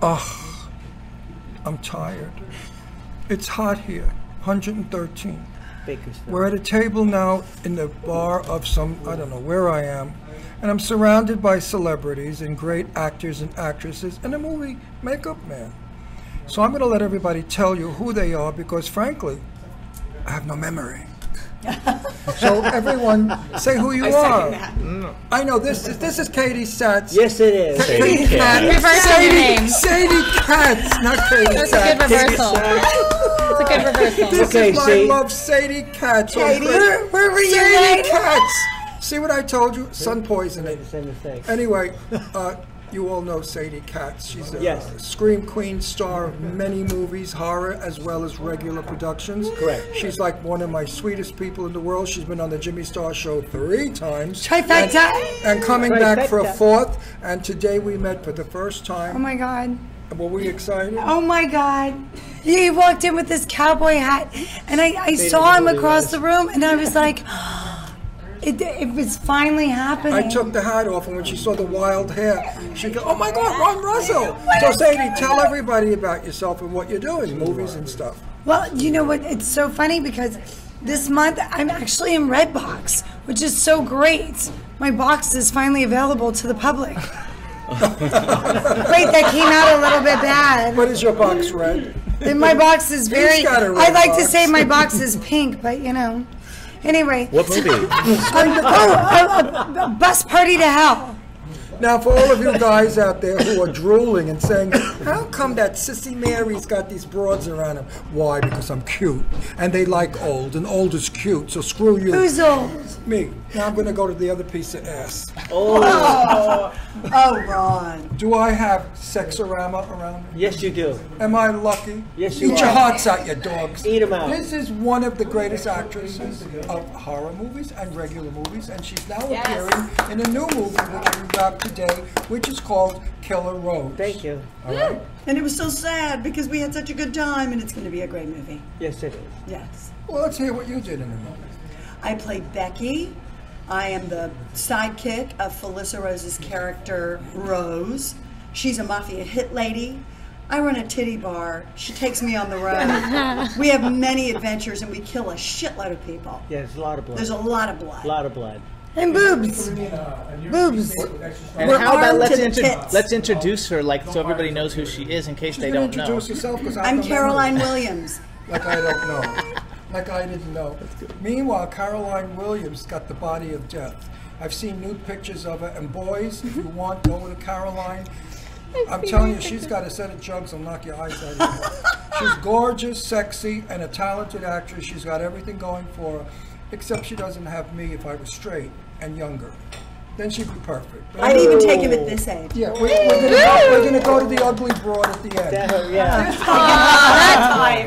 Ugh, I'm tired. It's hot here, 113. We're at a table now in the bar of some, I don't know where I am, and I'm surrounded by celebrities and great actors and actresses and a movie makeup man. So I'm going to let everybody tell you who they are because, frankly, I have no memory. So everyone, say who you are. I know this is Katie Katz. Yes, it is. Katie Katz. Sadie Katz, not Katie Katz. That's a good reversal. It's a good reversal. This is my love, Sadie Katz. Katie, where were you? Sadie Katz. See what I told you? Sun poisoning. Same mistake. Anyway, you all know Sadie Katz. She's a Yes. scream queen, star of many movies, horror as well as regular productions. Correct. She's like one of my sweetest people in the world. She's been on the Jimmy Star Show 3 times. Trifecta. And coming back for a 4th. And today we met for the first time. Oh my God. Were we excited? Oh my God. He walked in with this cowboy hat, and I saw him across the room, and I was like, it was finally happening. I took the hat off, and when she saw the wild hair, she go, "Oh my God, Ron Russell!" So Sadie, tell everybody about yourself and what you're doing, movies and stuff. Well, you know what? It's so funny because this month I'm actually in Redbox, which is so great. My box is finally available to the public. Wait, that came out a little bit bad. What is your box, red? My box is very. got a red I like to box. say my box is pink, but you know. Anyway. What movie? A bus party to hell. Now, for all of you guys out there who are drooling and saying, how come that Sissy Mary's got these broads around him? Why? Because I'm cute. And they like old, and old is cute, so screw you. Who's old? Me. Now I'm going to go to the other piece of ass. Oh, Ron. Do I have sexorama around me? yes, you do. Am I lucky? Yes, you Eat your are. hearts out, you dogs. Eat 'em out. This is one of the greatest actresses of horror movies and regular movies, and she's now appearing in a new movie which we wrapped today, which is called Killer Rose. Thank you. All right? And it was so sad because we had such a good time, and it's going to be a great movie. Yes, it is. Yes. Well, let's hear what you did in the movie. I played Becky. I am the sidekick of Felissa Rose's character, Rose. She's a mafia hit lady. I run a titty bar. She takes me on the road. We have many adventures, and we kill a shitload of people. Yeah, there's a lot of blood. There's a lot of blood. A lot of blood. And boobs. Boobs. And We're how about armed to the tits. let's introduce her, like, so everybody knows who she is in case they don't know. Introduce yourself, 'cause I have I'm no Caroline memory. Williams. Like I don't know. Like I didn't know. Meanwhile, Caroline Williams got the body of death. I've seen nude pictures of her, and boys, if you want, go to Caroline. I'm telling you, she's got a set of jugs that'll knock your eyes out of your head. She's gorgeous, sexy, and a talented actress. She's got everything going for her, except she doesn't have me if I was straight and younger. Then she'd be perfect. But I'd even take him at this age. yeah, we're gonna go to the ugly broad at the end. Yeah.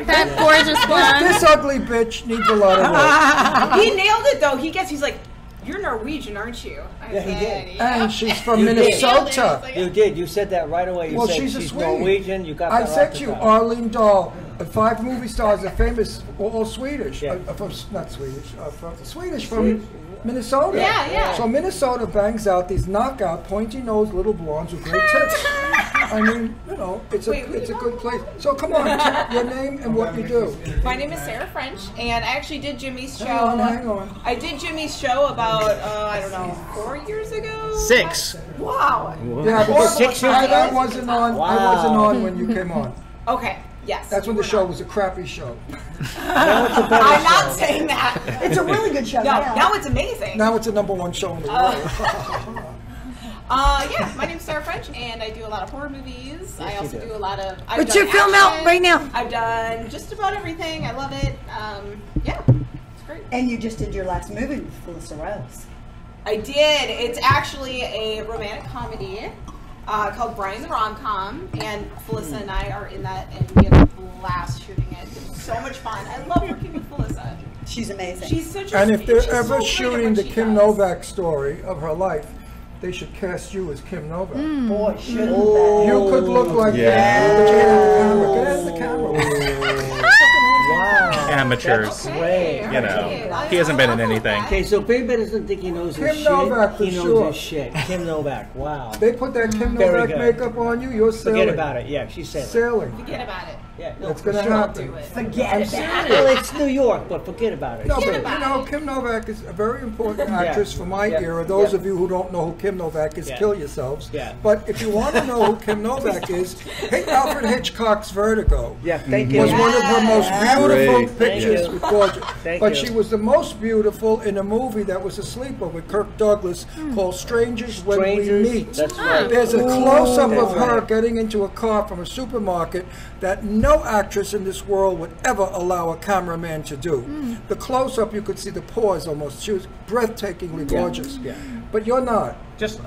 That gorgeous one. This ugly bitch needs a lot of work. He nailed it though. He like, "You're Norwegian, aren't you?" I Yeah, he said, did. "Yeah." And she's from You did. Minnesota. You did. You said that right away. You Well, said she's a Swede. Norwegian. You got I that said right to you, at the top. Arlene Dahl, 5 movie stars are famous, all Swedish. Yeah. From, not Swedish, from Swedish from Minnesota. Yeah. So Minnesota bangs out these knockout, pointy-nosed little blondes with great tits. I mean, you know, it's a good place. So come on, tell your name and what you do. My name is Sarah French, and I actually did Jimmy's show. Hang on. I did Jimmy's show about I don't know, 4 years ago. 6. Wow. Yeah, because 6 years ago? I wasn't on. I wasn't on when you came on. Okay. Yes. That's when the show was a crappy show. I'm not saying that. It's a really good show. No, now it's amazing. Now it's a #1 show in the world. Yeah, my name's Sarah French, and I do a lot of horror movies. I also do a lot of. What's your film out right now? I've done just about everything. I love it. Yeah, it's great. And you just did your last movie with Felissa Rose. I did. It's actually a romantic comedy called Brian the Rom-Com, and Felissa and I are in that, and we had a blast shooting it. It was so much fun. I love working with Felissa. She's amazing. She's such a And if they're she's ever so great at shooting what the she Kim does. Novak story of her life, they should cast you as Kim Novak. Boy, shouldn't You could look like that. But get out of the camera. Get out of the camera. Wow. amateurs. Great. You know, he hasn't been in anything. Okay, so if anybody doesn't think he knows his Kim shit, Novak, for he knows sure. his shit. Kim Novak, wow. They put that Kim Very Novak good. makeup on you, you're sailing. Forget about it. Yeah, she's sailing. Sailing. Forget about it. Yeah, no, It's going to sure. happen. Forget it. Well, it's New York, but forget about it. No, Forget but about you know, Kim Novak is a very important actress from my Yeah. era. Those Yeah. of you who don't know who Kim Novak is, Yeah. kill yourselves. Yeah. But if you want to know who Kim Novak is, Alfred Hitchcock's Vertigo Yeah, thank you. was one of her most beautiful Great. pictures. Thank you. Gorgeous. Thank But you. she was the most beautiful in a movie that was a sleeper with Kirk Douglas called Strangers When We Strangers, Meet. that's right. There's a close-up of That's her right. getting into a car from a supermarket that no actress in this world would ever allow a cameraman to do. The close-up, you could see the pause almost. She was breathtakingly gorgeous. Yeah. But you're not. Just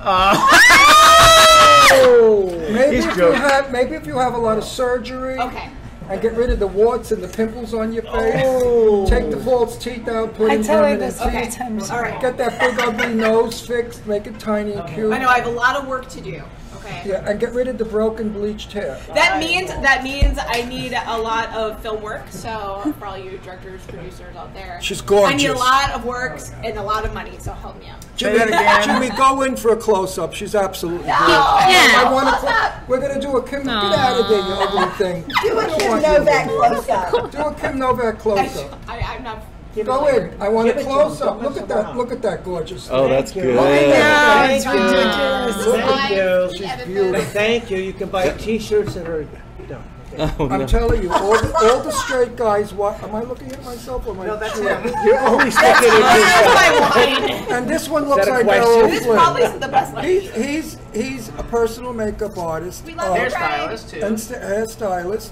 Maybe He's if, joking. maybe if you have a lot of surgery Okay. and get rid of the warts and the pimples on your face, take the false teeth out, put I in tell her permanent this all the teeth, time. All right. get that big ugly nose fixed, make it tiny and cute. I know I have a lot of work to do. Okay. Yeah, and get rid of the broken bleached hair. That means I need a lot of film work. So for all you directors, producers out there, She's gorgeous. I need a lot of work and a lot of money. So help me out. Jimmy, go in for a close-up. She's absolutely gorgeous. Yeah. I want to. We're gonna do a Kim. Get out of there, you ugly thing. Do a I don't Kim want you. Novak close-up. Do a Kim Novak close-up. I'm not. Go in. I want a Give it to close-up. him. Look at that. Look at that gorgeous. oh, that's good. Yeah, it's Thank you. ridiculous. Thank you. She's beautiful. Thank you. You can buy T-shirts that are. No. Okay. I'm telling you, all the straight guys. Am I looking at myself or am I? No, that's sure? him. You're always looking at yourself. And this one looks Is that a like question? Errol This Flynn. probably isn't the best one. He's a personal makeup artist. We love it, right? Hairstylist too. and hairstylist.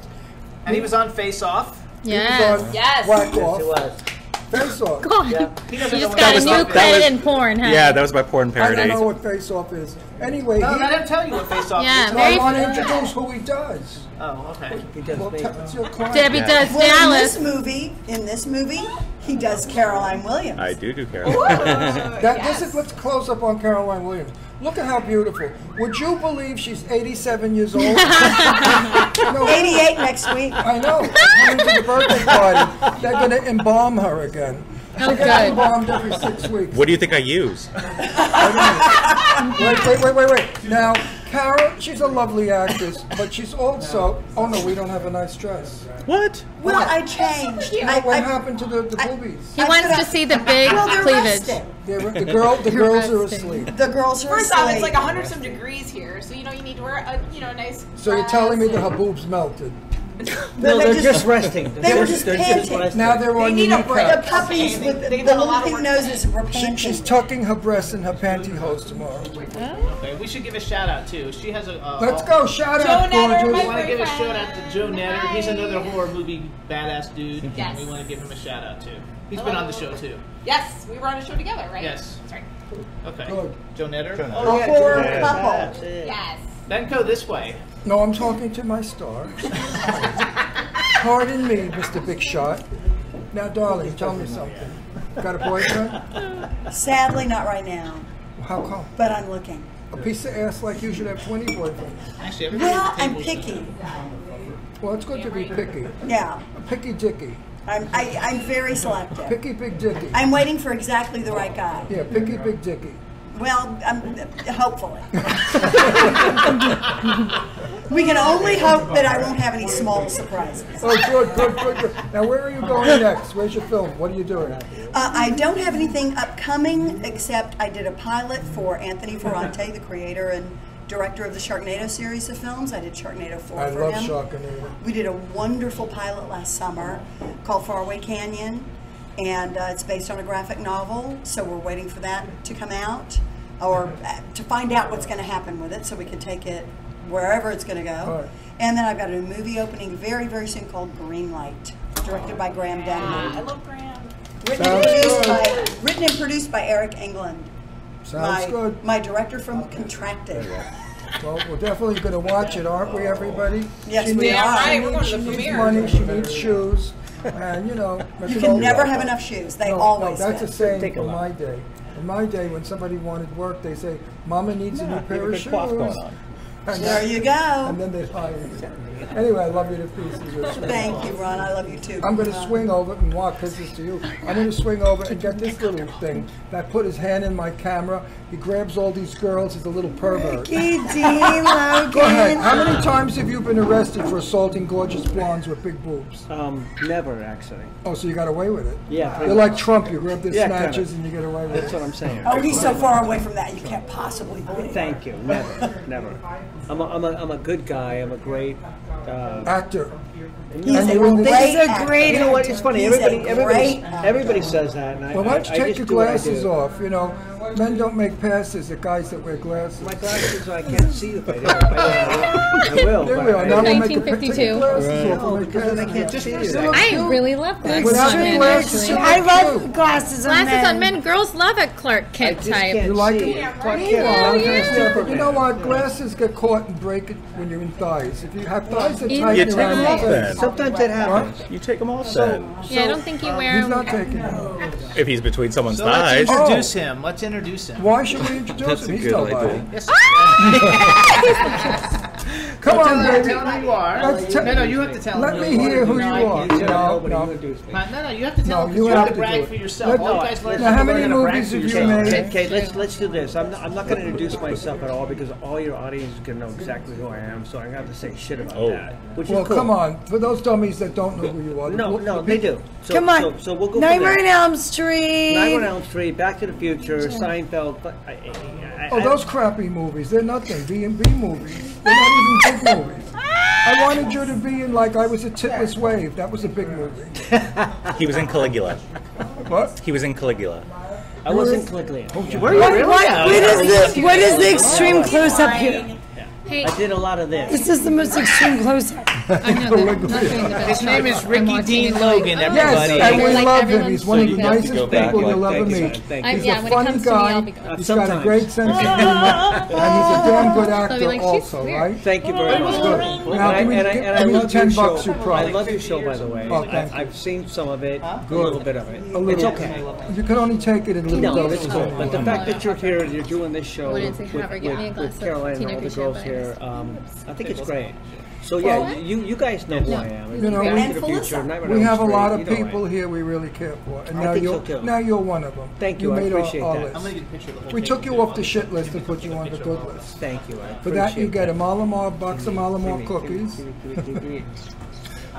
And he was on Face Off. Yes. He's on Yes. Whack Yes, it Off. was. Face Off. God. Yeah. He You doesn't know just what got a Face new Off- credit in porn, huh? Yeah, that was my porn I parody. don't know what Face Off is. Anyway, No, he, let him tell you what Face Off Yeah, is. so I very- want to introduce who he does. Oh, okay. He does Well, makeup. it's your client. Debbie Yeah. does Well, Dallas. in this movie, he does Caroline Williams. I do Caroline. Let's close up on Caroline Williams. Look at how beautiful. Would you believe she's 87 years old? No, 88 next week. I know. Coming to the birthday party, they're going to embalm her again. Oh, She gets good. embalmed every 6 weeks. What do you think I use? Wait. Now, Carol, she's a lovely actress, but she's also. Oh no, we don't have a nice dress. What? Well, I changed. What happened to the boobies? He wants to see the big Well, they're cleavage. resting. The girls are resting. asleep. The girls are First off, it's asleep. like 100 some degrees here, so you need to wear a nice. So you're telling me that dress her boobs melted? No, they they're just- just resting. they were just panting. resting. Now they're on need your a break. The kneecaps. puppies Okay, with they've the done a little lot of pink work noses were She's panting. tucking her breasts in her pantyhose tomorrow. Okay, we should give a shout out too. She has a. Let's go. Shout Joe out, Netter, gorgeous. We want to give a shout out to Joe Netter. He's another horror movie badass dude. Yes. And we want to give him a shout out too. He's been on the show too. Yes, we were on a show together, right? Yes. That's right. Okay. Good. Joe Netter. A horror couple. That's it. Yes. Then go this way. No, I'm talking to my star. Pardon me, Mr. Big Shot. Now, darling, tell me something. Got a boyfriend? Sadly, not right now, How come? but I'm looking. A piece of ass like you should have 20 boyfriends. Actually, everybody Well, at the I'm table's picky. Well, it's good to be picky. Yeah, A picky dicky. I'm very selective. Picky big dicky. I'm waiting for exactly the right guy. Yeah, picky big dicky. Well, hopefully. We can only hope that I won't have any small surprises. Oh, good. Now, where are you going next? Where's your film? What are you doing? I don't have anything upcoming except I did a pilot for Anthony Ferrante, the creator and director of the Sharknado series of films. I did Sharknado 4 I for love him. Sharknado. We did a wonderful pilot last summer called Faraway Canyon, and it's based on a graphic novel, so we're waiting for that to come out, or to find out what's going to happen with it so we can take it wherever it's going to go. Right. And then I've got a movie opening very, very soon called Green Light, directed by Graham Denman. I love Graham. Written and produced by Eric England. Sounds good. My director from Contracted. Well, we're definitely going to watch it, aren't we, everybody? Yes, She we needs- are. Right, we're going to She the needs premiere. money, she needs shoes, and You can never have enough shoes. They always that's fit. a saying Take a from look. my day. In my day, when somebody wanted work, they say, Mama needs a new pair of good shoes. cough going on. And There you go. And then they'd hire you. Anyway, I love you to pieces. You're sweet. Thank you, Ron. I love you too. I'm going to swing over and walk kisses to you. I'm going to swing over and get this little thing that put his hand in my camera. He grabs all these girls. He's a little pervert. Ricky Dean Logan. Go ahead. How many times have you been arrested for assaulting gorgeous blondes with big boobs? Never actually. Oh, so you got away with it? Yeah. You're like Trump. You grab the Yeah, snatches kinda. and you get away with That's it. what I'm saying. Oh, he's so far away from that, you can't possibly believe it. Thank you. Never. I'm a good guy. I'm a great. Actor. He's And a you're in this- great He's a actor. great You know what? It's funny. He's a great Everybody says that, and Well, why don't you I take just your do what I glasses do. off? You know, men don't make passes at guys that wear glasses. My glasses, I can't see if I do. I will. There but we are. I- Now we'll make a 1952. take your glasses off No, and make because then I passes. can't see you. I really love glasses Without on the men, glasses, actually. I love glasses on Glasses men. on men. Girls love a Clark I Kent just type. can't You like see. it? Clark Yeah, Kent, yeah. I was Yeah. gonna But you know what? Glasses get caught and break it when you're in thighs. If you have thighs that You tighten take around them your off face. then. Sometimes that happens. You take them off then. Yeah, I don't think you wear He's not them. taking it off. If he's between someone's So let's thighs. introduce him. Let's introduce him. Why should we introduce That's him? a He's good nobody. idea. Yes. Come on, baby. Tell him who you are. Let's tell- No, you have to tell him. Let me hear who you are. Nobody No. introduced me. No, you have to tell No, him. you You have have to to brag do it. for yourself. Let- All you guys learn Now, how to many learn to brag movies for have you yourself. made? Okay, let's do this. I'm not going to introduce myself at all because all your audience is going to know exactly who I am. So I'm going to have to say shit about that, which Well, is cool. come on. For those dummies that don't know who you are. No, they do. So, Come on. So we'll go Nightmare from on there. Elm Street. Nightmare on Elm Street, Back to the Future, Seinfeld. But Oh, those crappy movies. They're nothing. B&B movies. They're not even big movies. I wanted you to be in like I Was a Titless Wave. That was a big movie. He was in Caligula. What? He was in Caligula. I wasn't Caligula. Where are you really at? What is the extreme close up here? Hey, I did a lot of this. This is the most extreme close up. I know that. Not doing the best. His name is I'm Ricky watching Dean it. Logan, Oh, everybody. Yes, and we Like love him. everyone's He's one of the so you have to nicest go back, people you'll like, ever thank you, meet. son. Thank I- you. He's yeah, a when it funny comes to me, guy. I'll be going. He's got a Sometimes. great sense of humor, and he's a damn good I'll be actor like, she's also, weird. right? Thank you very much. Good. Now, give me I give me love $10 your bucks show. you I promise. love your show, by the way. Oh, thank you. I've seen some of it, a Good. little bit of it. A little. It's okay. You can only take it in little No, doses. it's cool. But the fact that you're here and you're doing this show When with, it's a cover, get me a glass of Caroline and Tina all the Grisha, girls but here, I think it's great. So yeah, you guys know who I am. You know, Back to And the Future, Felissa. Nightmare on We Elm have a Street, lot of you know I am. people here we really care for, and I now think so, you're too. now you're one of them. Thank you, I made appreciate our that. list. I'm gonna get a picture of the whole We thing. took you off the shit list and put you on the good list. Thank you. I For that, you appreciate get a Malamar box of Malamar cookies.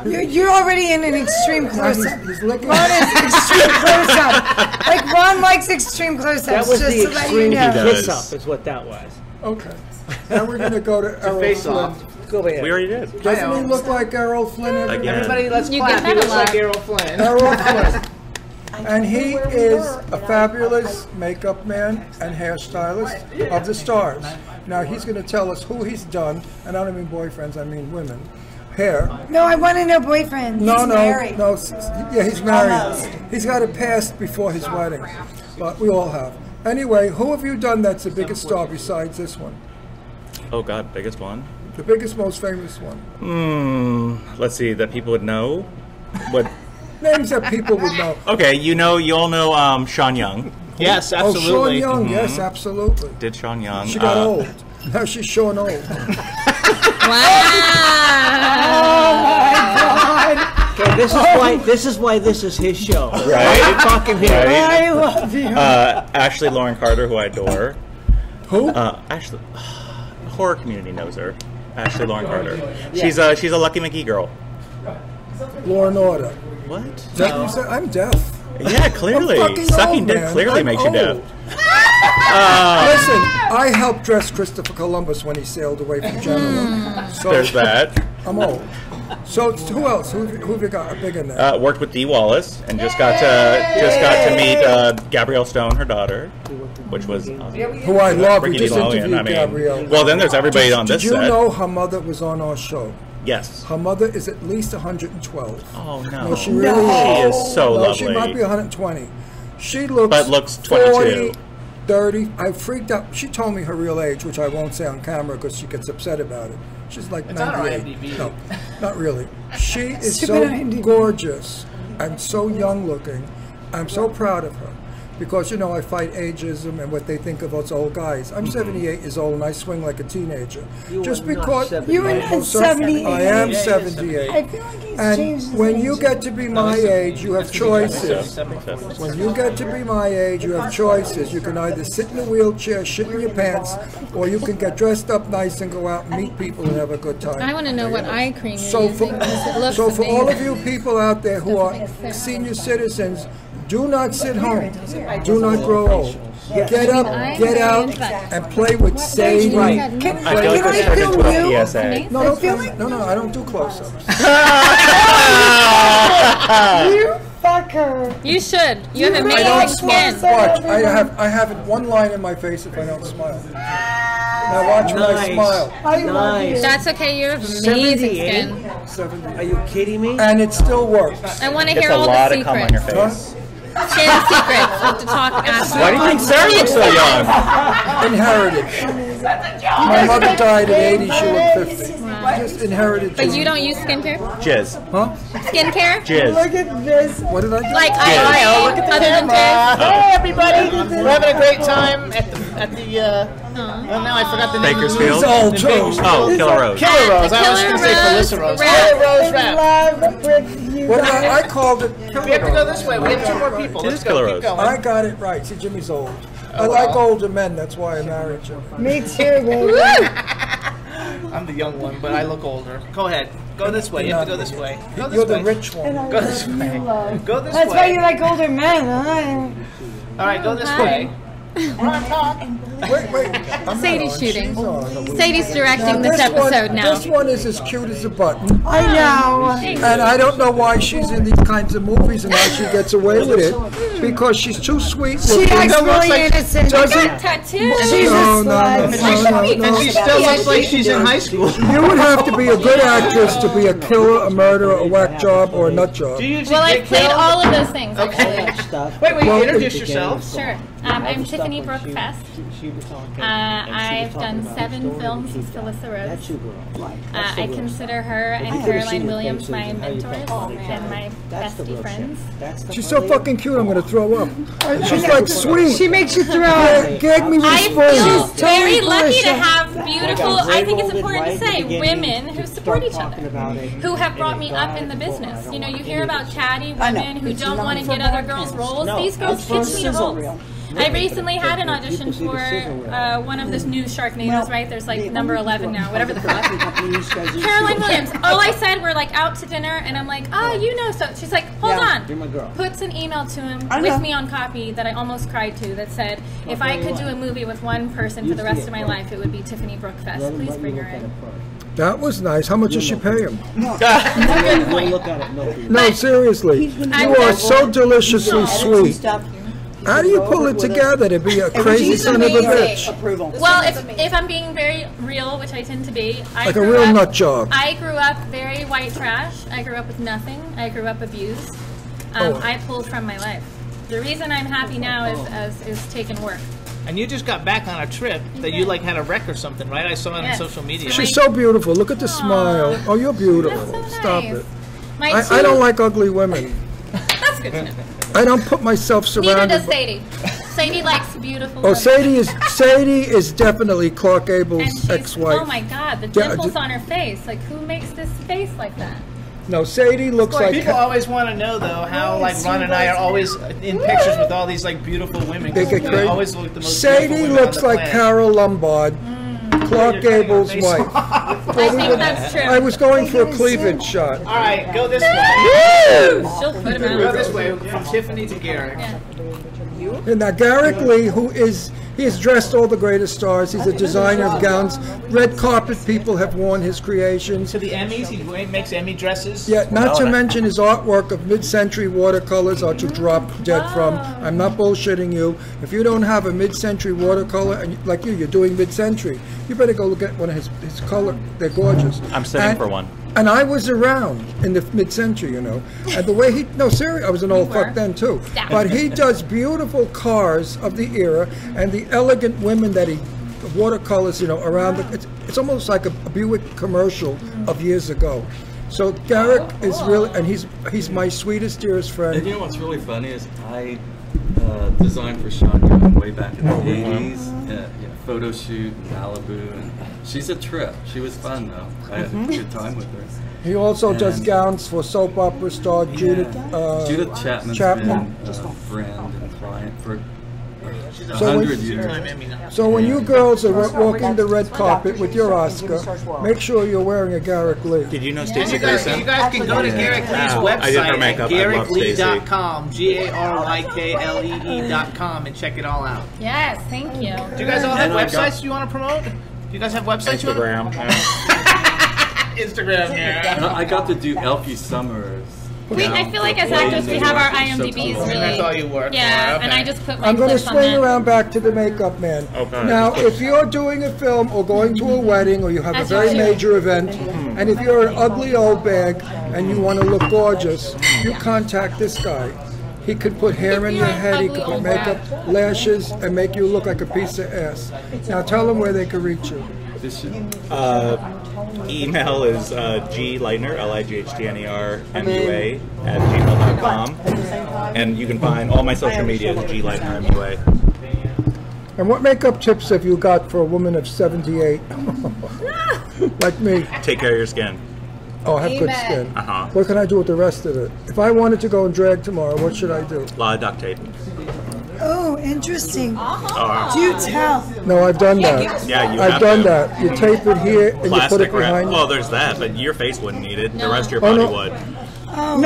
You're already in an extreme close up. He's licking. Ron is extreme close up. Like Ron likes extreme close That ups. was Just the so that you extreme know. does. kiss up, is what that was. Okay. Now we're gonna go to Errol Face Flynn. off. Go ahead. We already did. Doesn't he look like Errol Flynn? Again. Everybody, let's You clap. get He that a looks like lot. Errol Flynn. Errol Flynn. And he is a fabulous makeup man and hairstylist of the stars. Now he's going to tell us who he's done, and I don't mean boyfriends, I mean women. Hair. No, I want to know boyfriend. No, married. yeah, he's married. Almost. He's got a past before his wedding, but we all have. Anyway, who have you done that's the biggest star besides this one? Oh God, biggest one. The biggest, most famous one. Let's see, that people would know. What? Names that people would know. Okay, you all know Sean Young. Yes, Oh, Sean absolutely. Young, yes, absolutely. Did Sean Young? She got old. Now she's Sean old. Wow. Okay, this is why this is his show. Right? Fucking here. Right? I love you. Ashley Lauren Carter, who I adore. Who? Ashley, horror community knows her. Ashley Lauren Carter. She's a Lucky McGee girl. Law and Order. What? Is that what you said? I'm deaf. Yeah, clearly. I'm fucking Sucking old, dick man. clearly I'm makes you deaf. old. Listen, I helped dress Christopher Columbus when he sailed away from Genoa. So There's that. I'm old. So who else? Who have you got? A bigger name? Worked with Dee Wallace and just got to meet Gabrielle Stone, her daughter, which was Who I love. We Ricky just Logan. interviewed I mean, Gabrielle. well, then there's everybody on this Did you set. know her mother was on our show? Yes. Her mother is at least 112. Oh no. No, she really She is. is so No, lovely. she might be 120. She looks But looks 22. 40, 30. I freaked out. She told me her real age, which I won't say on camera because she gets upset about it. She's like It's on our 98. IMDb. No, not really. She is Stupid so IMDb. gorgeous and so young looking. I'm so proud of her because, you know, I fight ageism and what they think of us old guys. I'm 78 years old and I swing like a teenager. Just because You were not 78. I am 78. I feel like he's changed And his when you age. get to be my age, you have choices. 76. When you get to be my age, you have choices. You can either sit in a wheelchair, shit in your pants, or you can get dressed up nice and go out and meet people and have a good time. I want to know what eye cream you're So for, using, because it looks so for all of amazing. you people out there who are senior citizens, do not sit home. Do not grow old. Get up, get out, and play with Sadie. Can I feel like this turned film into a you? PSA. No, don't feel like, no, I don't do close-ups. You fucker. You should. You have I amazing don't skin. smile. Watch, I have one line in my face if I don't smile. Now watch when I smile. I love you. That's okay. You have amazing skin. 70. Are you kidding me? And it still works. I want to Gets hear a all lot the of cum on your secrets. face. Skin secrets. We have to talk after. Why do you think Sarah looks so young? Inherited. My mother died at 80, she looked 50. Just inherited. But you don't use skincare? Jizz. Huh? Skincare? Jizz. Look at this. What did I do? Like I other than this? Hey everybody! We're having a great time at the well, now I forgot the name. Bakersfield. Old In Joe. Bakersfield. Oh, Killer Rose. Killer Rose. I was Killer going to say Rose Felissa Rose. wrap. Killer Rose wrap. Love with you. What did I called it? We have to go this way. We have two more people. Let's Killer go. Rose. Keep going. I got it right. See, Jimmy's old. I like older men. That's why I married Jimmy. Me too, baby. I'm the young one, but I look older. Go ahead. Go this way. You have to go this way. Go this You're the way. rich one. Go this way. Go this That's why way. you like older men, huh? All right, go this Hi. way. Wait. I'm Sadie's not on. shooting. She's on. Sadie's directing this This one- episode now. This one is as cute as a button. I know. And I don't know why she's in these kinds of movies and how she gets away with it. Because she's too sweet She looking. acts really innocent. Got tattoos. She's No, a no, slut. And she still looks like she's in high school. You would have to be a good actress to be a killer, a murderer, a whack job, or a nut job. Do you usually Well, I've get played killed? all of those things, actually. Wait, Well, introduce yourself. Sure. I'm Tiffani Brooke Fest. I've done 7 films with Felissa Rose. I consider her and Caroline Williams my mentors and my bestie friends. She's so fucking cute, I'm gonna throw up. She's like sweet. She makes you throw up. Gag me with a I feel spoon. very lucky to delicious. have beautiful, I think it's important to say, women who support each other, who have brought me up in the business. You know, you hear about chatty women who don't want to get other girls roles. These girls pitch me to roles. I recently had an audition for one of the new Sharknadoes, right? There's like number 11 now, whatever the fuck. Caroline Williams. All I said, we're like out to dinner, and I'm like, oh, you know, so she's like, hold on. Puts an email to him with me on copy that I almost cried to that said, if I could do a movie with one person for the rest of my life, it would be Tiffani Brooke Fest. Please bring her in. That was nice. How much does she pay him? Good point. No, seriously. You are so deliciously sweet. How do you pull it together to be a crazy son of a bitch? Well, if I'm being very real, which I tend to be, Like a real nut job. I grew up very white trash. I grew up with nothing. I grew up abused. I pulled from my life. The reason I'm happy now is taking work. And you just got back on a trip that you like had a wreck or something, right? I saw it on social media. She's so beautiful. Look at the smile. Oh, you're beautiful. That's so Stop nice. it. My I don't like ugly women. That's good to know. I don't put myself Neither surrounded. does Sadie. Sadie likes beautiful. Oh, women. Sadie is definitely Clark And Gable's she's, ex-wife. oh my God, the Yeah, dimples on her face. Like, who makes this face like that? No, Sadie looks like. People always want to know though how like Ron and I are always in pictures with all these like beautiful women. They get We crazy. always look the most Sadie beautiful women looks on the like planet. Carol Lombard, Clark Gable's wife. I think that's true. I was going for a cleavage shot. All right, go this way. She'll put him Go out. this way from Tiffani to Garyk. Yeah. And now Garyk Lee, he has dressed all the greatest stars. He's a designer of gowns. Red carpet people have worn his creations. To the Emmys, he makes Emmy dresses. Yeah, not to mention his artwork of mid-century watercolors are to drop dead from. I'm not bullshitting you. If you don't have a mid-century watercolor, and like you're doing mid-century, you better go look at one of his color. They're gorgeous. I'm sitting for one. And I was around in the mid-century, you know. And the way seriously, I was an old fuck then too. Stop. But he does beautiful cars of the era and the elegant women that he watercolors, you know, around it's almost like a Buick commercial of years ago. So Garyk is really, and he's my sweetest, dearest friend. And you know what's really funny is I designed for Sean Young way back in the 80s. Photo shoot in Malibu. And she's a trip. She was fun, though. I had a good time with her. He also does gowns for soap opera star Judith Chapman's been a friend and client for 100 years. So when you girls are walking the red carpet with your Oscar, make sure you're wearing a Garyk Lee. Did you know Stacey Grayson? You guys can go to Garyk Lee's website at GarykLee.com, GarykLee.com, and check it all out. Yes, thank you. Do you guys all have websites you want to promote? Do you guys have websites? Instagram. Instagram, yeah. No, I got to do Elfie Summers. I feel like as actors we have our IMDb's really. That's all you work for. Yeah, Okay. and I just put my I'm going to clips on swing that. around back to the makeup man. Okay. Now, if you're doing a film or going to a wedding or you have a As very you should. major event, and if you're an ugly old bag and you want to look gorgeous, you contact this guy. He could put hair in your head, he could put makeup, lashes, and make you look like a piece of ass. Now tell them where they can reach you. Email is Lightner, LIGHTNER MUA @gmail.com, and you can find all my social media is Lightner MUA. And what makeup tips have you got for a woman of 78, like me? Take care of your skin. Oh, I have good skin. Uh-huh. What can I do with the rest of it? If I wanted to go and drag tomorrow, what should I do? A lot of duct tape. Oh, interesting. Do tell. No, I've done that. Yeah, you I've have done to. that. You tape it here and you put Plastic it behind wrap. you. Well, there's that, but your face wouldn't need it. The rest of your Oh, body no. would. Oh,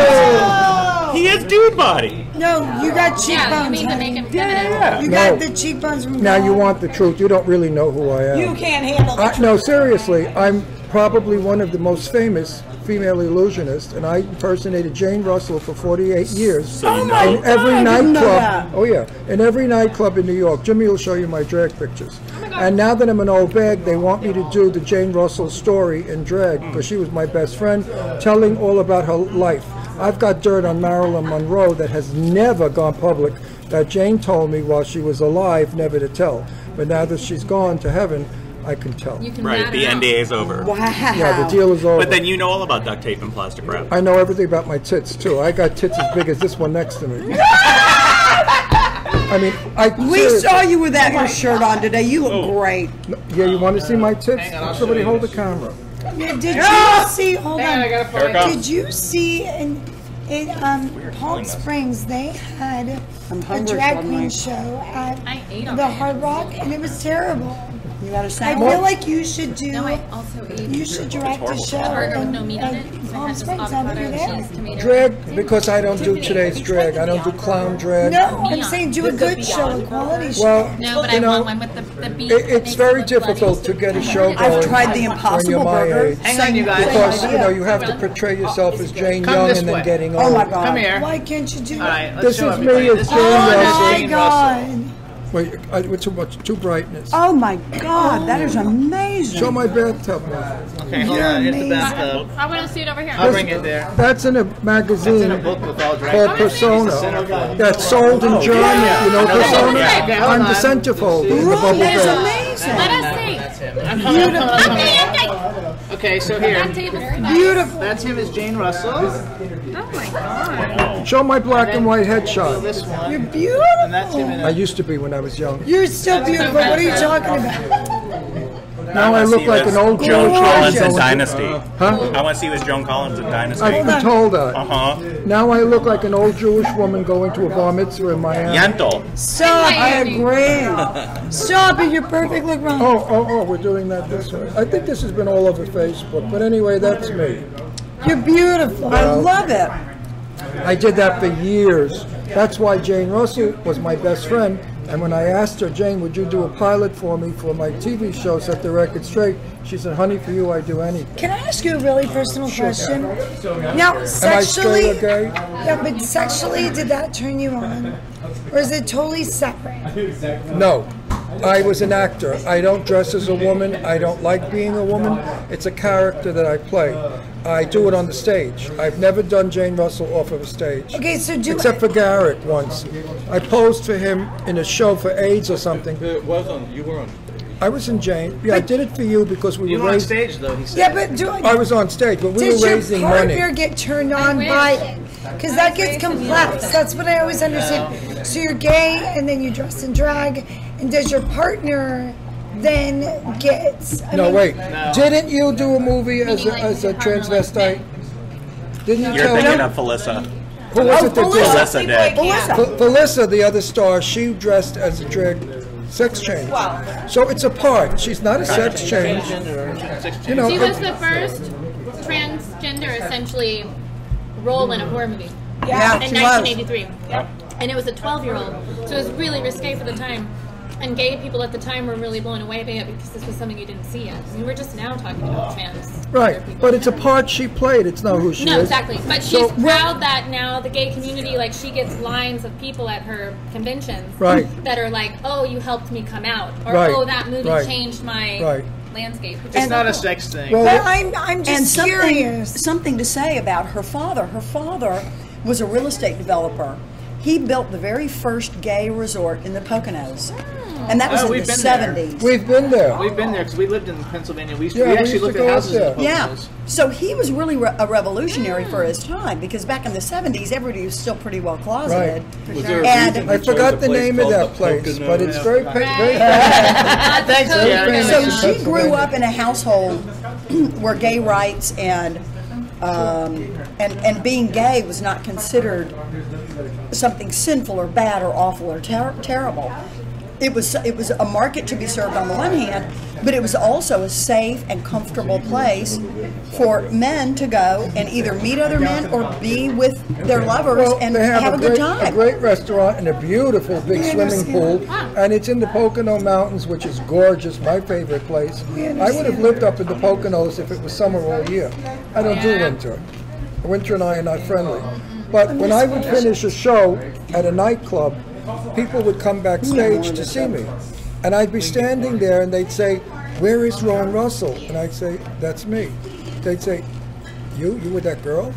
No! He has dude body. No, you got cheekbones. Yeah, you mean to honey. make him feminine. You No. got the cheekbones from Now you want the truth. You don't really know who I am. You can't handle it. No, seriously. I'm probably one of the most famous female illusionists, and I impersonated Jane Russell for 48 years. So you in know. every I didn't know nightclub. that. Oh yeah, in every nightclub in New York. Jimmy will show you my drag pictures. And now that I'm an old bag, they want me to do the Jane Russell story in drag because she was my best friend, telling all about her life. I've got dirt on Marilyn Monroe that has never gone public, that Jane told me while she was alive never to tell. But now that she's gone to heaven, I can tell. You can Right, rat the her out. NDA is over. Wow. Yeah, the deal is over. But then you know all about duct tape and plastic wrap. I know everything about my tits too. I got tits as big as this one next to me. I mean, We seriously. saw you with that your shirt on today. You look great. Yeah, you want to see my tits? Somebody hold the camera. Yeah, did you see? Hold Hang on, I on. gotta find Here it Did you see in Palm Springs they had a drag queen show at I ate the already. Hard Rock and it was terrible. You got a I sample? feel like you should do. No, I also ate You should direct a show burger with in no meat on it. So I Palm had just Springs. I'll avocado, be there. cheese, tomato. Drag, because I don't do today's drag. I don't do clown drag. No, I'm saying do a good show, a quality show. Well, No, but you I know, want one with the beef. it's makes very it look bloody. difficult to get a show going I've tried the when you're Impossible my Burger. age. Hang on, you guys. Because, you know, you have to portray yourself as Jane Come Young this and then way. getting old. Oh my God. Come here. Why can't you do All it? right, let's This show is everybody. me as This is Jane Russell. Jane Russell. God. Wait, it's too much, too brightness. Oh my God, that is amazing. Show my bathtub. Okay, hold on. Here's the bathtub. I want to see it over here. I'll bring it there. That's in a magazine in a book with all drag called queens. Persona. Centerfold. That's sold in Germany. You know Persona? Okay, hold I'm the on. centerfold in the bubble That is bed. amazing. Let us see. That's him. I'm coming. Okay, so here. That table is nice. Beautiful. That's him as Jane Russell. Oh my god. Show my black and white headshot. This one. You're beautiful. And that's him in I a... used to be when I was young. You're so beautiful. What are you talking about? Now I look like an old Joan Jewish Collins in woman. Dynasty. Huh? I want to see you as Joan Collins in Dynasty. I've been told that. Uh-huh. Now I look like an old Jewish woman going to a bar mitzvah in Miami. Yentl. Stop. I agree. Stop it. You're perfect. Look wrong. Oh, we're doing that this way. I think this has been all over Facebook, but anyway, that's me. You're beautiful. I love it. I did that for years. That's why Jane Russell was my best friend. And when I asked her, Jane, would you do a pilot for me for my TV show, Set the Record Straight? She said, honey, for you, I do anything. Can I ask you a really personal question? Now, Am I sexually, straight or gay? yeah, but sexually, did that turn you on, or is it totally separate? No. I was an actor. I don't dress as a woman. I don't like being a woman. It's a character that I play. I do it on the stage. I've never done Jane Russell off of a stage. Okay, so do Except for Garyk once. I posed for him in a show for AIDS or something. You were on. I was in Jane. Yeah, I did it for you because we You were were on raising. stage, though, he said. yeah, but I was on stage, but we did were your raising partner money. get turned on by because that gets complex. That's what I always understand. So you're gay, and then you dress in drag, and does your partner then get? Wait. Didn't you do a movie as a transvestite? Didn't you? You're thinking of Felissa. Who was it that did? Felissa did. Felissa, the other star, she dressed as a drag sex change. Wow. So it's a part. She's not a sex change. She was the first transgender, essentially, role in a horror movie. Yeah, in 1983. Yep. And it was a 12-year-old, so it was really risque for the time. And gay people at the time were really blown away by it because this was something you didn't see yet. I mean, we're just now talking about trans. Right, but it's a part she played. It's not who she is. No, exactly. But she's proud that now the gay community, like, she gets lines of people at her conventions that are like, "Oh, you helped me come out," or "Oh, that movie changed my landscape." It's not a sex thing. Well, but I'm just curious. Something to say about her father. Her father was a real estate developer. He built the very first gay resort in the Poconos. And that was in the 70s. We've been there. We've been there because we lived in Pennsylvania. We actually looked at houses in the Poconos. Yeah. So he was really a revolutionary for his time because back in the 70s, everybody was still pretty well closeted. Right. And I forgot the name of that place, but it's very famous. So she grew up in a household where gay rights and being gay was not considered something sinful or bad or awful or terrible. It was a market to be served on the one hand, but it was also a safe and comfortable place for men to go and either meet other men or be with their lovers and have a good time. A great restaurant and a beautiful big swimming pool, and it's in the Pocono Mountains, which is gorgeous, my favorite place. I would have lived up in the Poconos if it was summer all year. I don't do winter. Winter and I are not friendly. But when I would finish a show at a nightclub, people would come backstage to see me. And I'd be standing there and they'd say, "Where is Ron Russell?" And I'd say, "That's me." They'd say, You with that girl?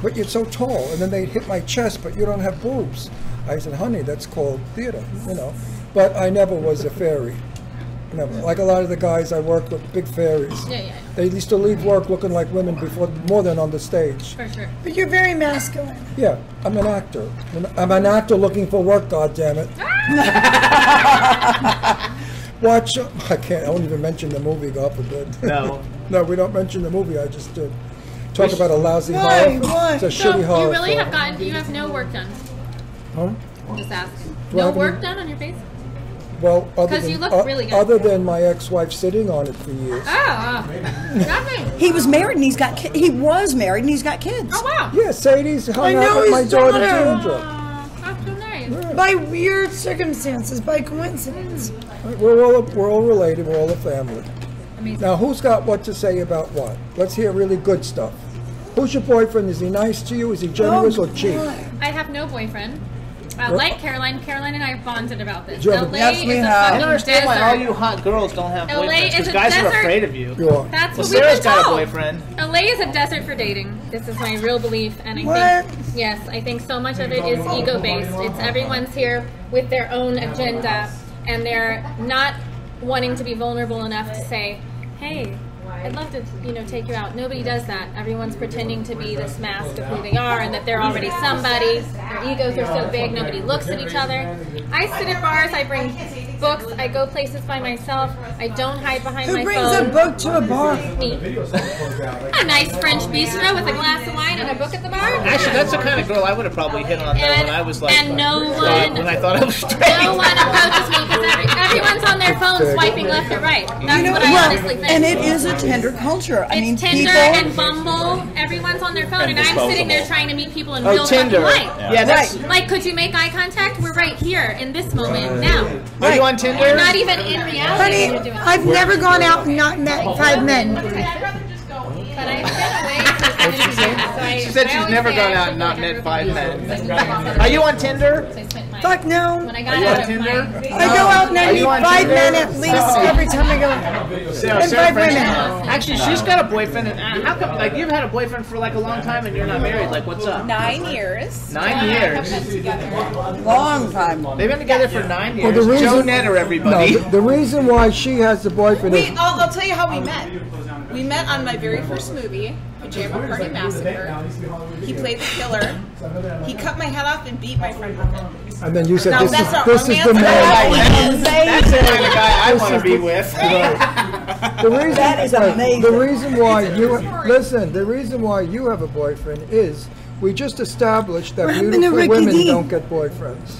But you're so tall." And then they'd hit my chest, "But you don't have boobs." I said, "Honey, that's called theater, you know." But I never was a fairy. Never. Like a lot of the guys I worked with, big fairies. Yeah. They used to leave work looking like women before, more than on the stage. For sure. But you're very masculine. Yeah, I'm an actor. I'm an actor looking for work, goddammit. Watch, I won't even mention the movie, God forbid. No. No, we don't mention the movie, I just did. Talk about a lousy horror. It's a shitty horror. You really you have no work done. Huh? I'm just asking. No work done on your face? Well, because you look really good. Other than my ex-wife sitting on it for years. Nothing. He was married and he's got he was married and he's got kids. Oh wow. Yeah, Sadie's hung out with my daughter Ginger. That's so nice. Yeah. By weird circumstances, by coincidence. We're all related. We're all a family. Amazing. Now, who's got what to say about what? Let's hear really good stuff. Who's your boyfriend? Is he nice to you? Is he generous or cheap? I have no boyfriend. Like Caroline and I bonded about this. LA is a fucking I don't understand desert. why all you hot girls don't have boyfriends. Because guys desert. are afraid of you. Yeah. That's what Sarah's got told. a boyfriend. LA is a desert for dating. This is my real belief, and I think I think so much of it is ego-based. It's everyone's here with their own agenda, and they're not wanting to be vulnerable enough to say, "Hey, I'd love to, take you out." Nobody does that. Everyone's pretending to be this mask of who they are and that they're already somebody. Their egos are so big, nobody looks at each other. I sit at bars, I bring books, I go places by myself. I don't hide behind my phone. Who brings a book to a bar? Me. A nice French bistro with a glass of wine and a book at the bar. Actually, that's the kind of girl I would have probably hit on when I was like, and when I thought I was straight. No one approaches me because everyone's on their phone swiping left or right. That's what I honestly think. And it is a Tinder culture. It's Tinder and Bumble. Everyone's on their phone, and I'm sitting there trying to meet people in real Tinder. fucking life. Yeah, that's like, could you make eye contact? We're right here in this moment now. Are you on Tinder? You're not even in reality. Honey, I've never gone out and not met 5 men. But I've been away for 7 years. She said she's never gone out and not met 5 men. Are you on Tinder? Fuck no. When I Are you on Tinder? I go out and I meet 5 men at least every time I go out. And 5 women. Actually, she's got a boyfriend. And how come? Like, you've had a boyfriend for like a long time and you're not married. Like, what's up? 9 years. 9 years. Long time. They've been together for 9 years. Well, the reason, Joe Netter, everybody. No, the reason why she has the boyfriend is... I'll tell you how we met. We met on my very first movie. Pajama Party Massacre. He played the killer. He cut my head off and beat my friend with it. And then you said, Now, this that's is the man. That's the kind of guy I want to be with. The reason, That is amazing. The reason why the reason why you have a boyfriend is we just established that beautiful women don't get boyfriends.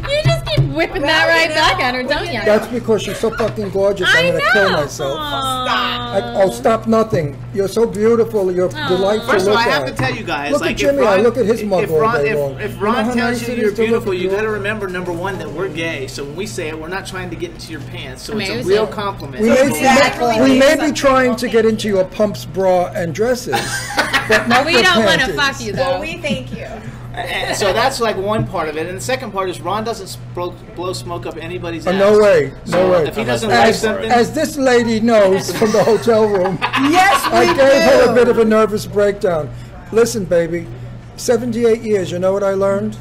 You just keep whipping that right back at her, don't you? That's because she's so fucking gorgeous. I'm going to kill myself. Stop nothing. You're so beautiful. You're delightful. First to of all, look I have at. to tell you guys. Look like, at Jimmy. I look at his mug all day long. If Ron tells you you're beautiful, you got to to remember, number one, that we're gay. So when we say it, we're not trying to get into your pants. So it's a real compliment. We may be trying to get into your pumps, bra, and dresses, but not We don't want to fuck you, though. Well, we thank you. And so that's like one part of it, and the second part is Ron doesn't blow smoke up anybody's ass. No way, no way. If he doesn't like something, as this lady knows from the hotel room, Yes, we I gave her a bit of a nervous breakdown. Listen, baby, 78 years. You know what I learned?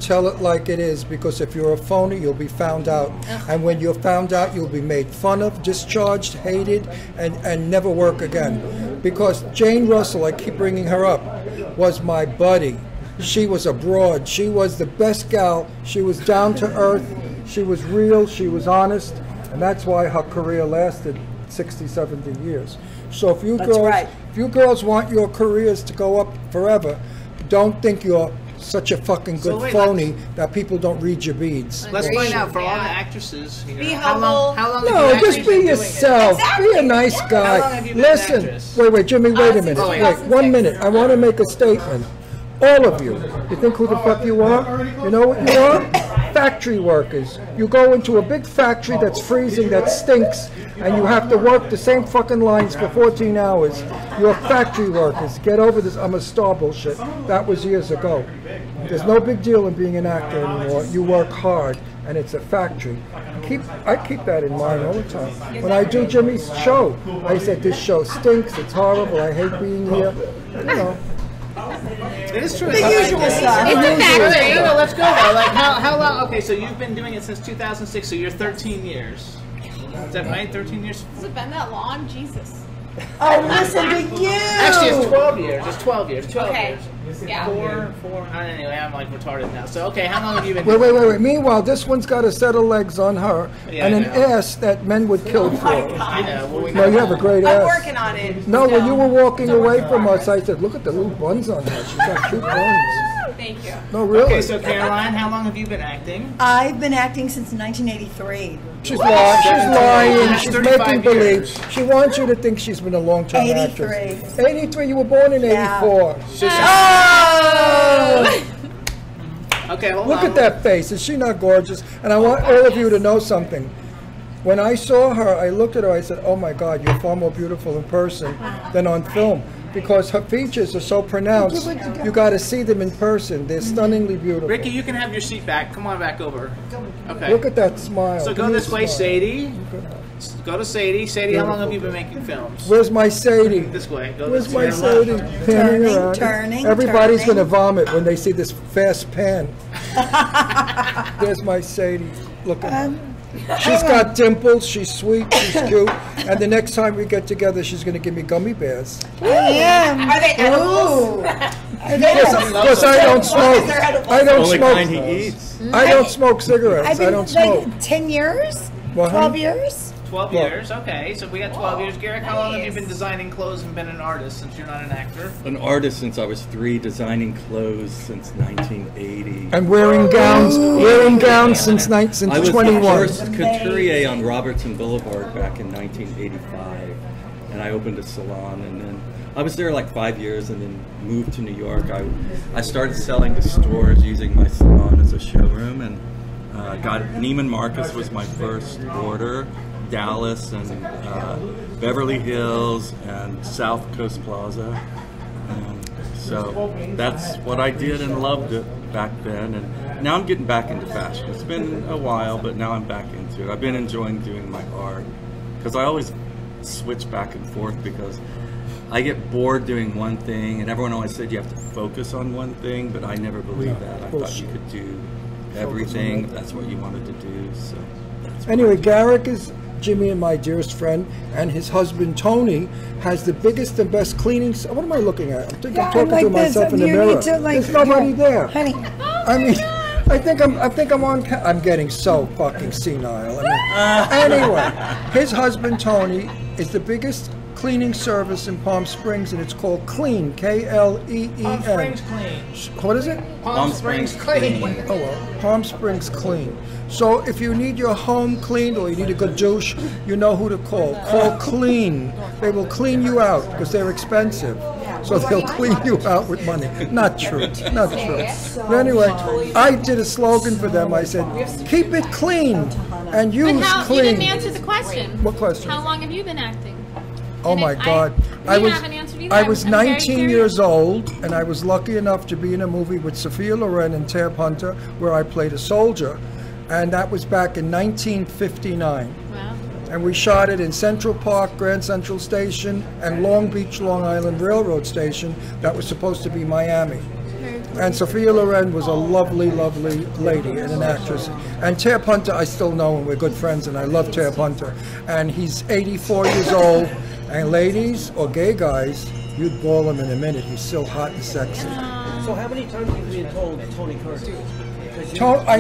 Tell it like it is, because if you're a phony, you'll be found out, and when you're found out, you'll be made fun of, discharged, hated, and never work again. Because Jane Russell, I keep bringing her up, was my buddy. She was a broad. She was the best gal. She was down to earth. She was real. She was honest. And that's why her career lasted 60, 70 years. So if you girls want your careers to go up forever, don't think you're such a fucking good phony that people don't read your beads. Let's find out for all the actresses. You know, Be how long No, just be yourself. Be a nice guy. How long have you been Listen, an actress? wait, Jimmy, wait a minute. Oh, wait. Wait, 1 minute. I want to make a statement. All of you. You think who the fuck you are? You know what you are? Factory workers. You go into a big factory that's freezing, that stinks, and you have to work the same fucking lines for 14 hours. You're factory workers. Get over this I'm a star bullshit. That was years ago. There's no big deal in being an actor anymore. You work hard, and it's a factory. I keep that in mind all the time. When I do Jimmy's show, I said, this show stinks, it's horrible, I hate being here. You know. It is true. The usual stuff. It's a factory. No, let's go though. Like how long? Okay, so you've been doing it since 2006. So you're 13 years. Is that right? 13 years. Has it been that long? Jesus. Oh, listen to you. Actually, it's 12 years. It's 12 years. 12 Okay. years. Yeah. Four. Anyway, I'm like retarded now. So okay, how long have you been? Wait. Meanwhile, this one's got a set of legs on her Yeah, and I an know. ass that men would kill for. I know. Well, No, you have a great ass. I'm working on it. No, when you were walking away from us, I said, look at the little buns on her. She's got cute buns. Thank you. No, really. Okay, so Caroline, how long have you been acting? I've been acting since 1983. She's lying. She's lying. That's She's 35 making believe. years. She wants you to think she's been a long-term 83. actress. 83. You were born in Yeah. 84. Oh! Okay, hold Look on. at that face. Is she not gorgeous? And I want all of you to know something. When I saw her, I looked at her, I said, oh my God, you're far more beautiful in person than on film. Because her features are so pronounced, you got to see them in person. They're stunningly beautiful. Ricky, you can have your seat back. Come on back over. Okay. Look at that smile. So Give go me a this way, smile. Sadie. Go to Sadie. Sadie, how long have you been making films? Where's my Sadie? This way. Go Where's this my way. Sadie? Panning around. turning, Everybody's turning. going to vomit when they see this fast pan. There's my Sadie. Look at her. She's got dimples, she's sweet, she's cute, and the next time we get together, she's going to give me gummy bears. Are they edibles? Because I don't smoke. I don't Only kind he smoke. eats. I don't smoke cigarettes. I've been I don't smoke. like 10 years, Well, 12 honey, years. 12 years. Okay, so we got 12 years. Garyk, how long have you been designing clothes and been an artist since you're not an actor? An artist since I was 3, designing clothes since 1980. And wearing gowns since I was the 21. first couturier on Robertson Boulevard back in 1985, and I opened a salon, and then I was there like 5 years, and then moved to New York. I started selling to stores using my salon as a showroom, and got Neiman Marcus was my first order, Dallas and Beverly Hills and South Coast Plaza, and so that's what I did and loved it back then. And now I'm getting back into fashion. It's been a while, but now I'm back into it. I've been enjoying doing my art because I always switch back and forth because I get bored doing one thing, and everyone always said you have to focus on one thing, but I never believed that. I thought you could do everything if that's what you wanted to do. So that's what Anyway, Garyk is Jimmy, and my dearest friend, and his husband Tony has the biggest and best cleaning. What am I looking at? I think I'm talking to myself in the mirror. There's nobody there. Honey. I mean, I think I'm on. I'm getting so fucking senile. I mean, anyway, his husband Tony is the biggest cleaning service in Palm Springs, and it's called Clean, K-L-E-E-N. Palm Springs Clean. What is it? Palm Springs Clean. Oh, well, Palm Springs Clean. So if you need your home cleaned or you need a good douche, you know who to call. Call Clean. They will clean you out because they're expensive. So they'll clean you out with money. Not true. Not true. But anyway, I did a slogan for them. I said, keep it clean and use clean. You didn't answer the question. What question? How long have you been acting? Oh my God. I was 19 years old, and I was lucky enough to be in a movie with Sophia Loren and Tab Hunter where I played a soldier. And that was back in 1959. Wow. And we shot it in Central Park, Grand Central Station, and Long Beach, Long Island Railroad Station. That was supposed to be Miami. And Sophia Loren was a lovely, lovely lady and an actress. And Tab Hunter I still know, and we're good friends, and I love Tab Hunter. And he's 84 years old. And ladies or gay guys, you'd ball him in a minute. He's still hot and sexy. So how many times have you been told Tony Curtis? I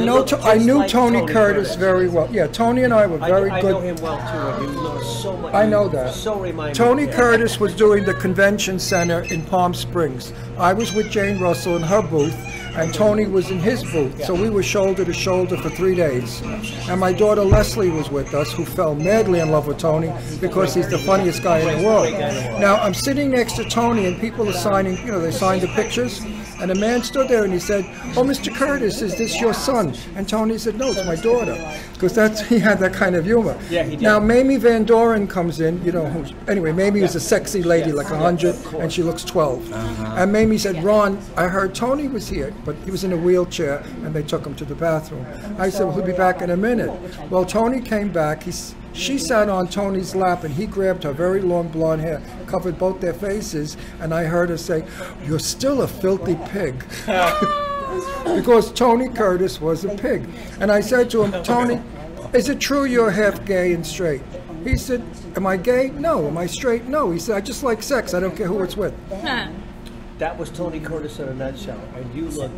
knew Tony Curtis very well. Yeah, Tony and I were very good. I know him well too. You know so much. I know that. So remind Tony Curtis was doing the convention center in Palm Springs. I was with Jane Russell in her booth, and Tony was in his booth. So we were shoulder to shoulder for 3 days. And my daughter Leslie was with us, who fell madly in love with Tony because he's the funniest guy in the world. Now I'm sitting next to Tony, and people are signing. You know, they signed the pictures. And a man stood there and he said, "Oh, Mr. Curtis, is this your son?" And Tony said, "No, it's my daughter," because he had that kind of humor. Yeah, he did. Now Mamie Van Doren comes in, you know. Anyway, Mamie is a sexy lady, like 100, and she looks 12. And Mamie said, "Ron, I heard Tony was here, but he was in a wheelchair, and they took him to the bathroom." I said, "Well, he'll be back in a minute." Well, Tony came back. She sat on Tony's lap, and he grabbed her very long blonde hair, covered both their faces, and I heard her say, "You're still a filthy pig." Because Tony Curtis was a pig. And I said to him, "Tony, is it true you're half gay and straight?" He said, "Am I gay? No. Am I straight? No." He said, "I just like sex. I don't care who it's with." That was Tony Curtis in a nutshell. And you look...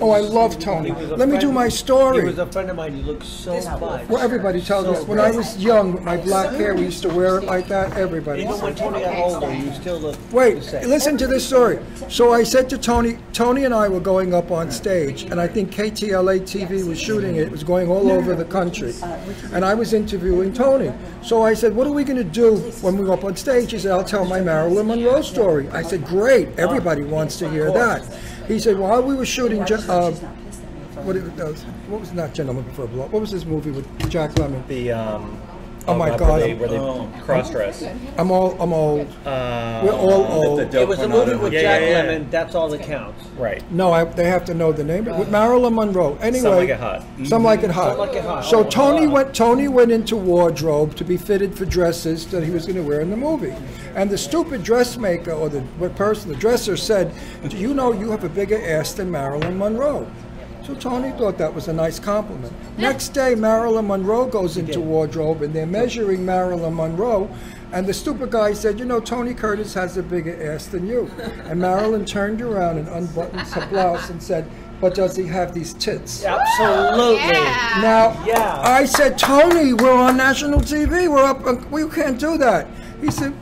Oh, I love Tony. Let me do my story. He was a friend of mine. You look so fine. Well, everybody tells us. When I was young, with my black hair, we used to wear it like that. Everybody. Even when Tony got older, you still look Wait, the same. Listen to this story. So I said to Tony and I were going up on stage, and I think KTLA TV was shooting it. It was going all over the country. And I was interviewing Tony. So I said, "What are we going to do when we go up on stage?" He said, "I'll tell my Marilyn Monroe story." I said, "Great. Everybody wants to hear that." He said, "While we were shooting, what was not Gentleman Before Blood? What was this movie with Jack Lemmon? Oh my God! Where they cross-dress. I'm old. We're all old. It was a movie with Jack Lemmon. That's all that counts. Right. No, they have to know the name. With Marilyn Monroe. Anyway, Some Like It Hot. Some Like It Hot. So Tony went into wardrobe to be fitted for dresses that he was going to wear in the movie. And the stupid dressmaker or the dresser said, "Do you know you have a bigger ass than Marilyn Monroe?" So Tony thought that was a nice compliment. Next day, Marilyn Monroe goes into wardrobe, and they're measuring Marilyn Monroe, and the stupid guy said, "You know, Tony Curtis has a bigger ass than you." And Marilyn turned around and unbuttoned her blouse and said, "But does he have these tits?" Absolutely. Now, I said, "Tony, we're on national TV. We're up. You can't do that." He said,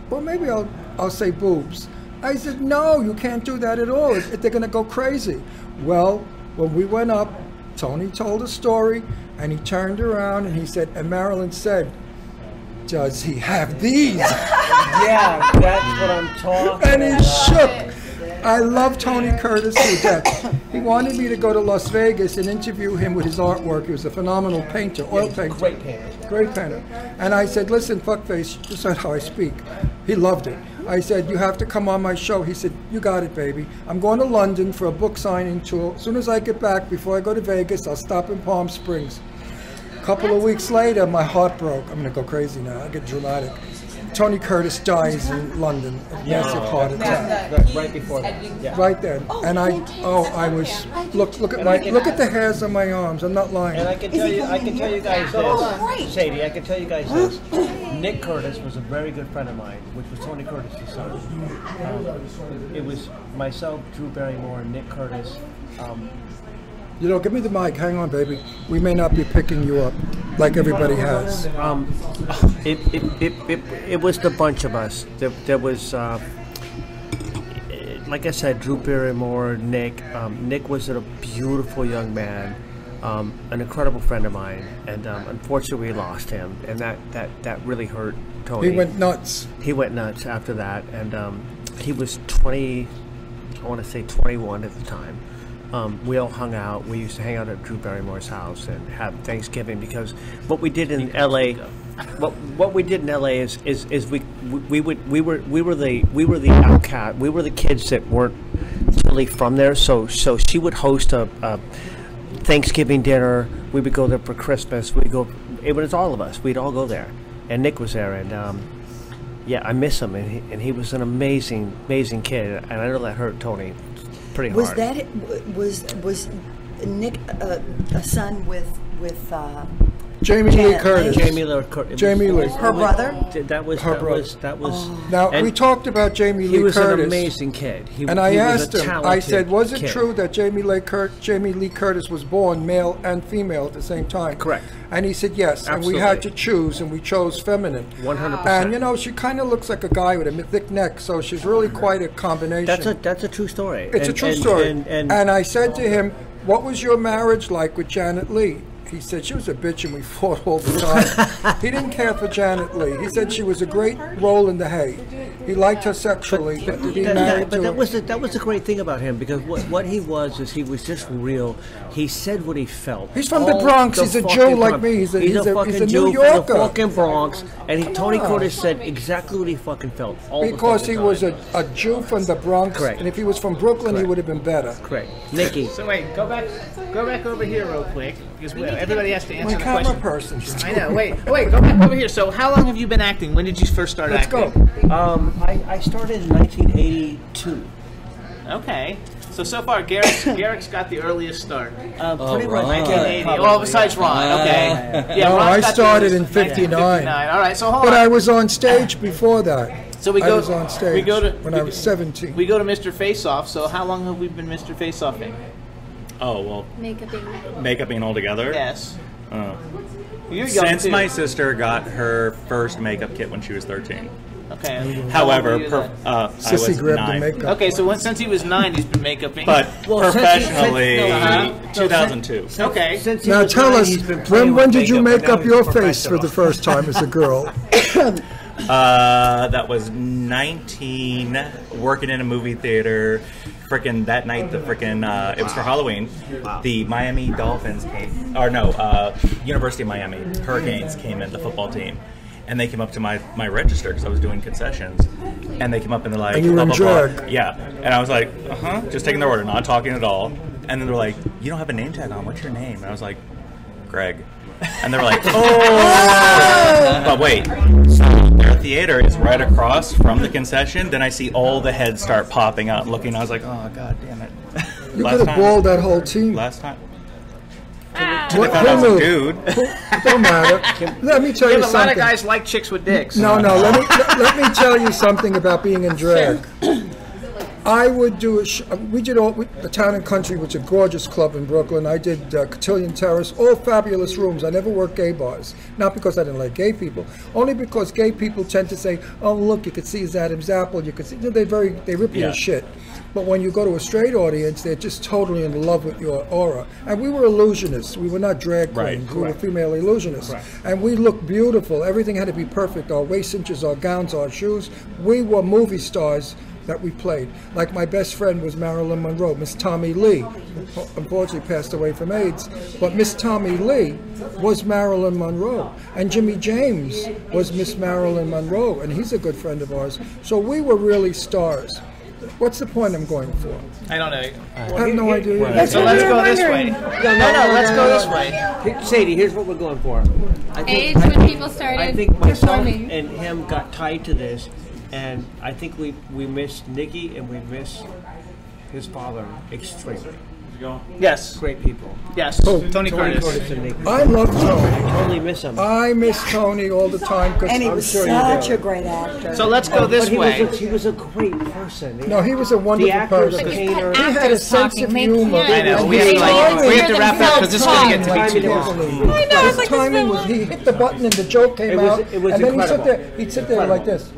"Well, maybe I'll say boobs." I said, "No, you can't do that at all. They're going to go crazy." Well, when we went up, Tony told a story, and he turned around and he said, and Marilyn said, "Does he have these?" Yeah, that's what I'm talking And he shook. I love Tony Curtis to death. He wanted me to go to Las Vegas and interview him with his artwork. He was a phenomenal painter, oil painter. Great painter. Great painter. And I said, "Listen, fuckface, this is how I speak." He loved it. I said, "You have to come on my show." He said, "You got it, baby. I'm going to London for a book signing tour. As soon as I get back, before I go to Vegas, I'll stop in Palm Springs." A couple of weeks later, my heart broke. I'm going to go crazy now. I get dramatic. Tony Curtis dies in London, a massive heart attack. Right before that. Yeah. Right then, and I was look at the hairs on my arms. I'm not lying. And I can tell you guys this, Sadie. I can tell you guys this. Nick Curtis was a very good friend of mine, which was Tony Curtis' son. It was myself, Drew Barrymore, and Nick Curtis. Give me the mic. Hang on, baby. We may not be picking you up like everybody has. It was the bunch of us. There was, like I said, Drew Barrymore, Nick. Nick was a beautiful young man, an incredible friend of mine, and unfortunately we lost him, and that really hurt Tony. He went nuts. He went nuts after that, and he was 20. I want to say 21 at the time. We all hung out. We used to hang out at Drew Barrymore's house and have Thanksgiving, because what we did in LA, what we did in LA is we were the outcast. We were the kids that weren't really from there. So she would host a Thanksgiving dinner. We would go there for Christmas. It was all of us. We'd all go there, and Nick was there, and yeah, I miss him, and he was an amazing kid, and I know that hurt Tony pretty hard. Was Nick a son with Jamie Lee Curtis? Jamie Lee Curtis. Jamie Lee. Her brother? That was. Now we talked about Jamie Lee Curtis. He was an amazing kid. I asked him. I said, "Was it true that Jamie Lee Curtis was born male and female at the same time?" Correct. And he said yes. Absolutely. And we had to choose, and we chose feminine. 100%. And she kind of looks like a guy with a thick neck, so she's really quite a combination. That's a true story. It's a true story. And I said to him, "What was your marriage like with Janet Leigh?" He said she was a bitch and we fought all the time. He didn't care for Janet Leigh. He said she was a great roll in the hay. He liked her sexually. But that was the great thing about him, because what he was is he was just real. He said what he felt. He's from the Bronx. He's a Jew like me. He's a fucking New Yorker. From the fucking Bronx. And Tony Curtis said exactly what he fucking felt. Because he was a Jew from the Bronx. Correct. And if he was from Brooklyn, he would have been better. Correct. Nikki. So wait, go back over here real quick, because everybody has to answer the camera question. person. I know. Wait, go back over here. So how long have you been acting? When did you first start acting? Let's go. I started in 1982. Okay. So far, Garyk's got the earliest start. Pretty much. 1980. Well, besides Ron. Okay. Yeah, no, Ron's I started in 59. All right. So hold on. But I was on stage before that. So I was on stage when I was 17. We go to Mr. Face-Off. So how long have we been Mr. Face-Offing? Oh, well. Makeuping altogether? Yes. Since my sister got her first makeup kit when she was 13. Okay. However, Sissy grabbed 9. the makeup. Okay, so since he was 9, he's been makeuping. But professionally, 2002. Okay. Now tell us, when did you make up your face for the first time as a girl? That was 19, working in a movie theater. Frickin' that night, it was for Halloween. Wow. The Miami Dolphins came, University of Miami Hurricanes came in, the football team. And they came up to my register because I was doing concessions, and they came up and they're like, and you were in drag. Yeah, and I was like, just taking their order, not talking at all. And then they're like, you don't have a name tag on. What's your name? And I was like, Greg. And they were like, oh. But wait, so their theater is right across from the concession. Then I see all the heads start popping out, looking. I was like, oh god damn it. You could have balled that whole team. Last time. Dude. Don't matter. Let me tell you something. A lot of guys like chicks with dicks. No. Let me tell you something about being in drag. I would do we did the Town and Country, which is a gorgeous club in Brooklyn. I did Cotillion Terrace, all fabulous rooms. I never worked gay bars. Not because I didn't like gay people, only because gay people tend to say, "Oh, look, you could see his Adam's apple." You could see they rip you to shit. But when you go to a straight audience, they're just totally in love with your aura. And we were illusionists. We were not drag queens. We were female illusionists. Right. And we looked beautiful. Everything had to be perfect. Our waist inches, our gowns, our shoes. We were movie stars that we played. Like my best friend was Marilyn Monroe, Miss Tommy Lee, who unfortunately passed away from AIDS. But Miss Tommy Lee was Marilyn Monroe. And Jimmy James was Miss Marilyn Monroe. And he's a good friend of ours. So we were really stars. What's the point I'm going for? I don't know. I have no idea. Right. So let's go this way. No, let's go this way. Sadie, here's what we're going for. Age when people started I think myself performing. and him got tied to this, and I think we miss Nicky and we miss his father extremely. Yes. Great people. Yes. Tony Curtis. And Nicky. I love Tony. Totally miss him. I miss Tony all the time. And he I'm was sure such you a great actor. So let's go this way. He was a great person. No, he was a wonderful The actor, the person. painter. He had a sense of humor. I know. We have to wrap up because this is going to get to be too long. I know, His it's like timing was he hit the button and the joke came out, it was and then incredible. he'd sit there like this.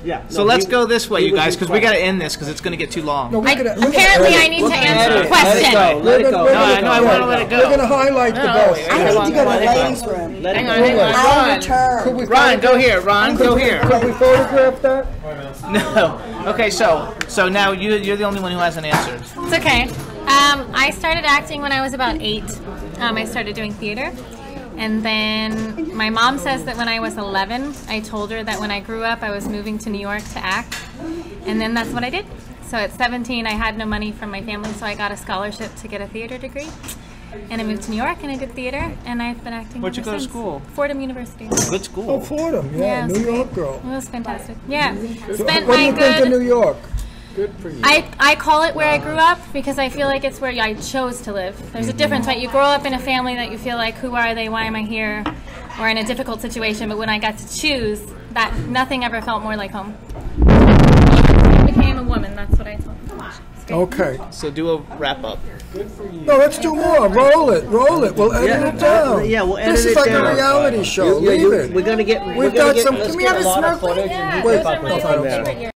Yeah. So let's go this way, you guys, because we got to end this because it's going to get too long. No, Apparently, I need to answer a question. Let it go. No, I want to let it go. We're going to highlight the best. I need to go to the ladies' room. Hang on. I'll return. Ron, go here. Ron, go here. Could we photograph that? No. Okay, so now you're the only one who hasn't answered. It's okay. I started acting when I was about 8. I started doing theater. And then my mom says that when I was 11, I told her that when I grew up, I was moving to New York to act. And then that's what I did. So at 17, I had no money from my family, so I got a scholarship to get a theater degree. And I moved to New York, and I did theater, and I've been acting Where'd you ever go to since. school? Fordham University. Good school. Oh, Fordham, yeah, it was New great. York girl. It was fantastic. Yeah. What Spent do my you think of New good... York? Good for you. I call it where I grew up because I feel like it's where I chose to live. There's a difference, right? You grow up in a family that you feel like, who are they? Why am I here? Or in a difficult situation. But when I got to choose, that nothing ever felt more like home. I became a woman. That's what I told them. Okay. So do a wrap up. No, let's do more. Roll it. We'll edit it down. Yeah, we'll edit This is it like down. a reality show. Leave it. We're gonna get. We've got some. Let's Can we get have a a lot of smoke? footage Yeah, and Wait, those are my no, favorite years.